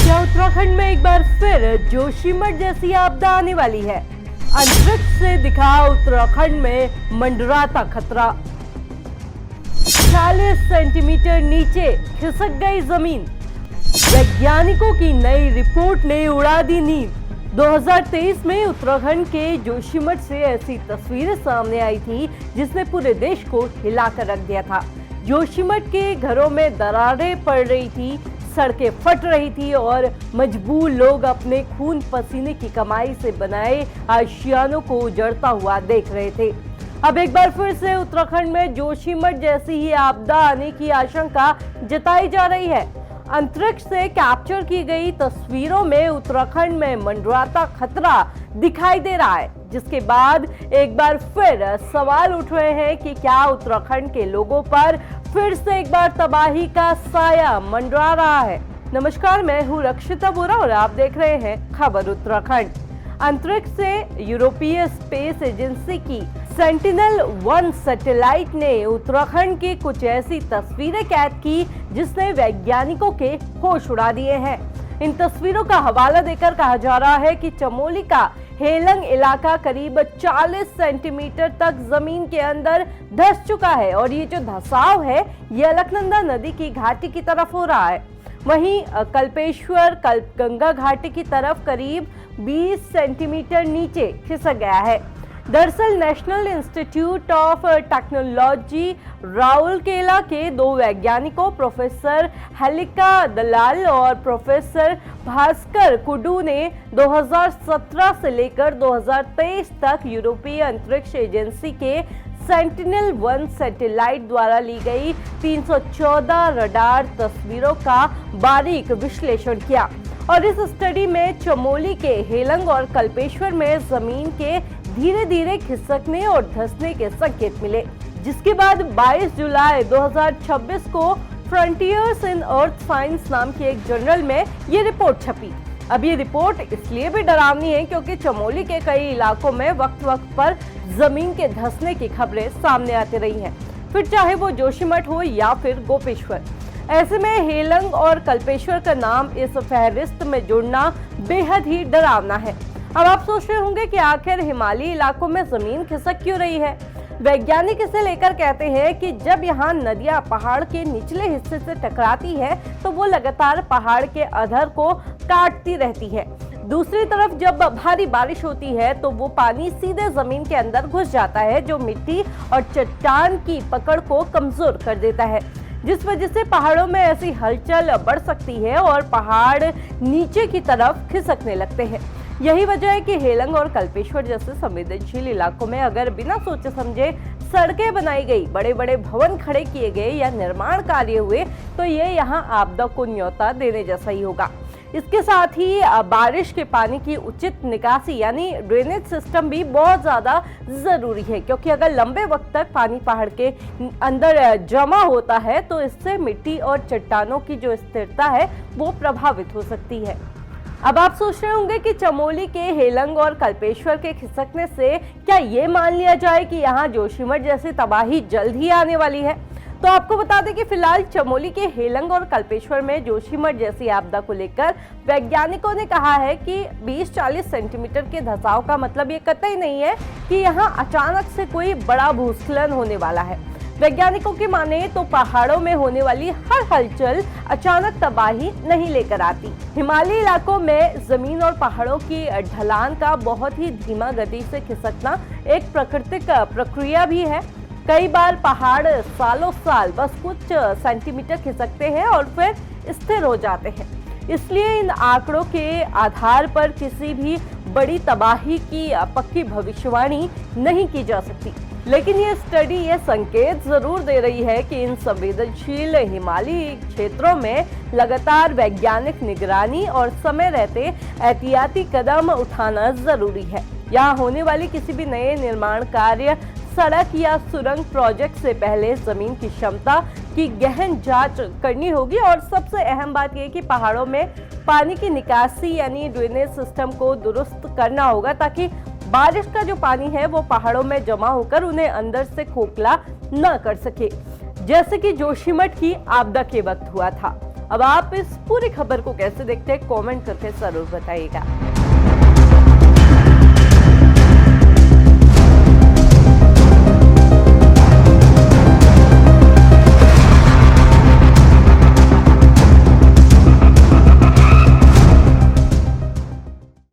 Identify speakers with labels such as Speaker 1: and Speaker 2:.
Speaker 1: क्या उत्तराखंड में एक बार फिर जोशीमठ जैसी आपदा आने वाली है? अंतरिक्ष से दिखा उत्तराखंड में मंडराता खतरा। 40 सेंटीमीटर नीचे खिसक गई जमीन। वैज्ञानिकों की नई रिपोर्ट ने उड़ा दी नींद। 2023 में उत्तराखंड के जोशीमठ से ऐसी तस्वीरें सामने आई थी जिसने पूरे देश को हिलाकर रख दिया था। जोशीमठ के घरों में दरारें पड़ रही थी, सड़कें फट रही थी और मजबूर लोग अपने खून पसीने की कमाई से बनाए आशियानों को उजड़ता हुआ देख रहे थे। अब एक बार फिर से उत्तराखंड में जोशीमठ जैसी ही आपदा आने की आशंका जताई जा रही है। अंतरिक्ष से कैप्चर की गई तस्वीरों में उत्तराखंड में मंडराता खतरा दिखाई दे रहा है, जिसके बाद एक बार फिर सवाल उठ रहे हैं कि क्या उत्तराखंड के लोगों पर फिर से एक बार तबाही का साया मंडरा रहा है। नमस्कार, मैं हूँ रक्षिता बोरा और आप देख रहे हैं खबर उत्तराखंड। अंतरिक्ष से यूरोपीय स्पेस एजेंसी की सेंटिनल-1 सैटेलाइट ने उत्तराखंड की कुछ ऐसी तस्वीरें कैद की जिसने वैज्ञानिकों के होश उड़ा दिए हैं। इन तस्वीरों का हवाला देकर कहा जा रहा है कि चमोली का हेलंग इलाका करीब 40 सेंटीमीटर तक जमीन के अंदर धंस चुका है और ये जो धंसाव है ये अलकनंदा नदी की घाटी की तरफ हो रहा है। वहीं कल्पेश्वर कल्पगंगा घाटी की तरफ करीब 20 सेंटीमीटर नीचे खिसक गया है। दरअसल national institute of technology Rourkela के दो वैज्ञानिकों प्रोफेसर हलिका दलाल और प्रोफेसर भास्कर कुडू ने 2017 से लेकर 2023 तक यूरोपीय अंतरिक्ष एजेंसी के सेंटिनल-1 सैटेलाइट द्वारा ली गई 314 रडार तस्वीरों का बारीक विश्लेषण किया और इस स्टडी में चमोली के हेलंग और कल्पेश्वर में जमीन के धीरे धीरे खिसकने और धंसने के संकेत मिले, जिसके बाद 22 जुलाई 2026 को फ्रंटियर्स इन अर्थ साइंस नाम की एक जर्नल में ये रिपोर्ट छपी। अब ये रिपोर्ट इसलिए भी डरावनी है क्योंकि चमोली के कई इलाकों में वक्त वक्त पर जमीन के धंसने की खबरें सामने आती रही हैं, फिर चाहे वो जोशीमठ हो या फिर गोपेश्वर। ऐसे में हेलंग और कल्पेश्वर का नाम इस फहरिस्त में जुड़ना बेहद ही डरावना है। अब आप सोच रहे होंगे कि आखिर हिमालयी इलाकों में जमीन खिसक क्यों रही है। वैज्ञानिक इसे लेकर कहते हैं कि जब यहाँ नदियाँ पहाड़ के निचले हिस्से से टकराती है तो वो लगातार पहाड़ के अधर को काटती रहती है। दूसरी तरफ जब भारी बारिश होती है तो वो पानी सीधे जमीन के अंदर घुस जाता है, जो मिट्टी और चट्टान की पकड़ को कमजोर कर देता है, जिस वजह से पहाड़ों में ऐसी हलचल बढ़ सकती है और पहाड़ नीचे की तरफ खिसकने लगते हैं। यही वजह है कि हेलंग और कल्पेश्वर जैसे संवेदनशील इलाकों में अगर बिना सोचे समझे सड़कें बनाई गई, बड़े बड़े भवन खड़े किए गए या निर्माण कार्य हुए तो ये यहाँ आपदा को न्योता देने जैसा ही होगा। इसके साथ ही बारिश के पानी की उचित निकासी यानी ड्रेनेज सिस्टम भी बहुत ज्यादा जरूरी है, क्योंकि अगर लंबे वक्त तक पानी पहाड़ के अंदर जमा होता है तो इससे मिट्टी और चट्टानों की जो स्थिरता है वो प्रभावित हो सकती है। अब आप सोच रहे होंगे कि चमोली के हेलंग और कल्पेश्वर के खिसकने से क्या ये मान लिया जाए कि यहाँ जोशीमठ जैसी तबाही जल्द ही आने वाली है। तो आपको बता दें कि फिलहाल चमोली के हेलंग और कल्पेश्वर में जोशीमठ जैसी आपदा को लेकर वैज्ञानिकों ने कहा है कि 20-40 सेंटीमीटर के धंसाव का मतलब ये कतई नहीं है कि यहाँ अचानक से कोई बड़ा भूस्खलन होने वाला है। वैज्ञानिकों की माने तो पहाड़ों में होने वाली हर हलचल अचानक तबाही नहीं लेकर आती। हिमालयी इलाकों में जमीन और पहाड़ों की ढलान का बहुत ही धीमा गति से खिसकना एक प्राकृतिक प्रक्रिया भी है। कई बार पहाड़ सालों साल बस कुछ सेंटीमीटर खिसकते हैं और फिर स्थिर हो जाते हैं। इसलिए इन आंकड़ों के आधार पर किसी भी बड़ी तबाही की पक्की भविष्यवाणी नहीं की जा सकती, लेकिन ये स्टडी ये संकेत जरूर दे रही है कि इन संवेदनशील हिमालयी क्षेत्रों में लगातार वैज्ञानिक निगरानी और समय रहते एहतियाती कदम उठाना जरूरी है। यहाँ होने वाली किसी भी नए निर्माण कार्य, सड़क या सुरंग प्रोजेक्ट से पहले जमीन की क्षमता की गहन जांच करनी होगी और सबसे अहम बात यह कि पहाड़ों में पानी की निकासी यानी ड्रेनेज सिस्टम को दुरुस्त करना होगा, ताकि बारिश का जो पानी है वो पहाड़ों में जमा होकर उन्हें अंदर से खोखला न कर सके, जैसे कि जोशीमठ की आपदा के वक्त हुआ था। अब आप इस पूरी खबर को कैसे देखते हैं, कमेंट करके जरूर बताइएगा।